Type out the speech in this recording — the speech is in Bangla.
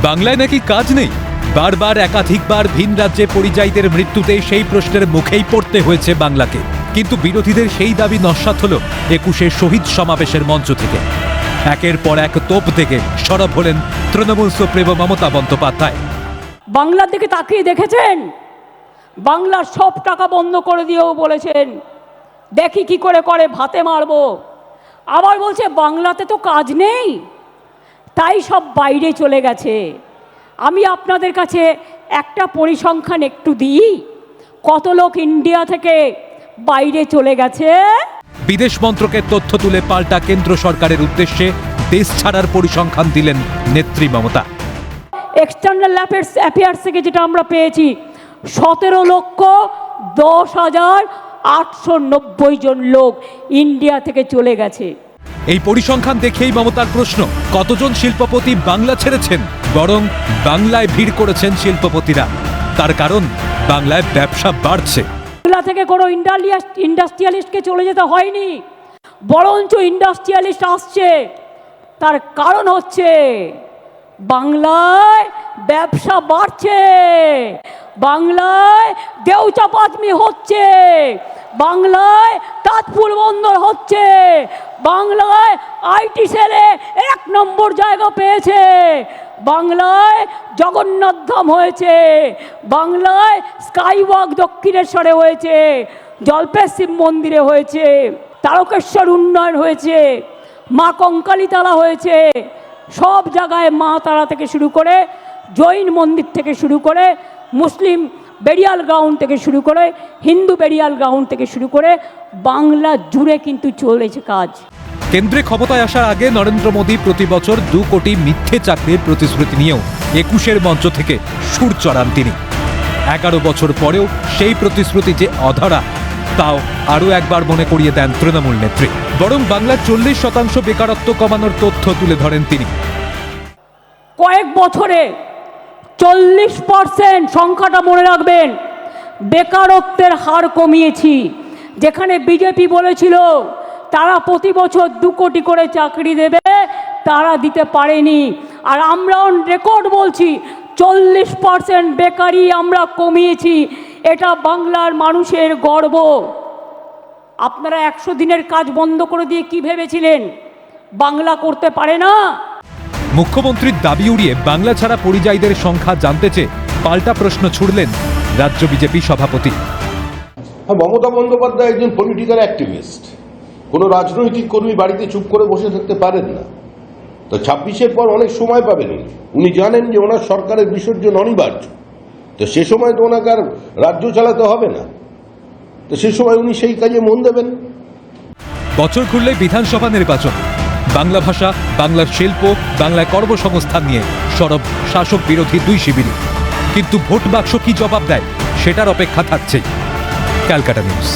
বাংলায় নাকি কাজ নেই? বারবার একাধিকবার ভিন রাজ্যে পরিযায়ীদের মৃত্যুতে সেই প্রশ্নের মুখেই পড়তে হয়েছে বাংলাকে। কিন্তু বিরোধীদের সেই দাবি নস্যাৎ হল ২১শে শহীদ সমাবেশের মঞ্চ থেকে। একের পর এক তোপ থেকে সরব হলেন তৃণমূল সুপ্রিমো মমতা বন্দ্যোপাধ্যায়। বাংলার দিকে তাকিয়ে দেখেছেন? বাংলার সব টাকা বন্ধ করে দিয়েও বলেছেন দেখি কি করে করে ভাতে মারবো। আবার বলছে বাংলাতে তো কাজ নেই, তাই সব বাইরে চলে গেছে। আমি আপনাদের কাছে একটা পরিসংখ্যান একটু দিই, কত লোক ইন্ডিয়া থেকে বাইরে চলে গেছে। বিদেশ মন্ত্রকের তথ্য তুলে পাল্টা কেন্দ্র সরকারের উদ্দেশ্যে দেশ ছাড়ার পরিসংখ্যান দিলেন নেত্রী মমতা। এক্সটার্নাল অ্যাফেয়ার্স থেকে যেটা আমরা পেয়েছি, ১৭,১০,৮৯০ জন লোক ইন্ডিয়া থেকে চলে গেছে। এই পরিসংখ্যান দেখেই মমতার প্রশ্ন, কতজন শিল্পপতি বাংলা ছেড়েছেন? বরং বাংলায় ভিড় করেছেন শিল্পপতিরা। তার কারণ বাংলায় ব্যবসা বাড়ছে। বাংলা থেকে কোনো ইন্ডাস্ট্রিয়ালিস্টকে চলে যেতে হয়নি, বরঞ্চ ইন্ডাস্ট্রিয়ালিস্ট আসছে। তার কারণ হচ্ছে বাংলায় ব্যবসা বাড়ছে, বাংলায় দেউচাপাচমি হচ্ছে, বাংলায় তাজপুর বন্দর হচ্ছে, বাংলায় আইটি সেলে ১ নম্বর জায়গা পেয়েছে, বাংলায় জগন্নাথ ধাম হয়েছে, বাংলায় স্কাইওয়াক দক্ষিণেশ্বরে হয়েছে, জল্পেশ শিব মন্দিরে হয়েছে, তারকেশ্বর উন্নয়ন হয়েছে, মা কঙ্কালীতলা হয়েছে। সব জায়গায় মা তারা থেকে শুরু করে, জৈন মন্দির থেকে শুরু করে, মুসলিম বেরিয়াল গ্রাউন্ড থেকে শুরু করে, হিন্দু বেরিয়াল গ্রাউন্ড থেকে শুরু করে বাংলা জুড়ে কিন্তু চলেছে কাজ। কেন্দ্রে ক্ষমতায় আসার আগে নরেন্দ্র মোদী প্রতি বছর ২ কোটি মিথ্যে চাকরির প্রতিশ্রুতি নিয়েও ২১শে মঞ্চ থেকে সুর চড়ান তিনি। ১১ বছর পরেও সেই প্রতিশ্রুতি যে অধরা, তাও আরও একবার মনে করিয়ে দেন তৃণমূল নেত্রী। বরং বাংলার ৪০% বেকারত্ব কমানোর তথ্য তুলে ধরেন তিনি। কয়েক বছরে ৪০%, সংখ্যাটা মনে রাখবেন, বেকারত্বের হার কমিয়েছি। যেখানে বিজেপি বলেছিল তারা প্রতি বছর ২ কোটি করে চাকরি দেবে, তারা দিতে পারেনি। আর আমরাও রেকর্ড বলছি, ৪০% বেকারি আমরা কমিয়েছি। এটা বাংলার মানুষের গর্ব। আপনারা ১০০ দিনের কাজ বন্ধ করে দিয়ে কি ভেবেছিলেন বাংলা করতে পারে না? মুখ্যমন্ত্রীর দাবি উড়িয়ে বাংলা ছাড়া পরিযায়ীদের সংখ্যা জানতে চেয়ে পাল্টা প্রশ্ন ছুড়লেন রাজ্য বিজেপি সভাপতি। মমতা বন্দ্যোপাধ্যায় একজন পলিটিক্যাল অ্যাক্টিভিস্ট। কোনো রাজনৈতিক কর্মী বাড়িতে চুপ করে বসে থাকতে পারেন না। তো ২৬-এর পর অনেক সময় পাবেন উনি জানেন যে ওনার সরকারের বিসর্জন অনিবার্য। তো সে সময় তো ওনাকে আর রাজ্য চালাতে হবে না, তো সে সময় উনি সেই কাজে মন দেবেন। বছর ঘুরলে বিধানসভা নির্বাচন, বাংলা ভাষা, বাংলার শিল্প, বাংলায় কর্মসংস্থান নিয়ে সরব শাসক বিরোধী ২ শিবিরই। কিন্তু ভোট বাক্স কি জবাব দেয় সেটার অপেক্ষা থাকছেই। ক্যালকাটা নিউজ।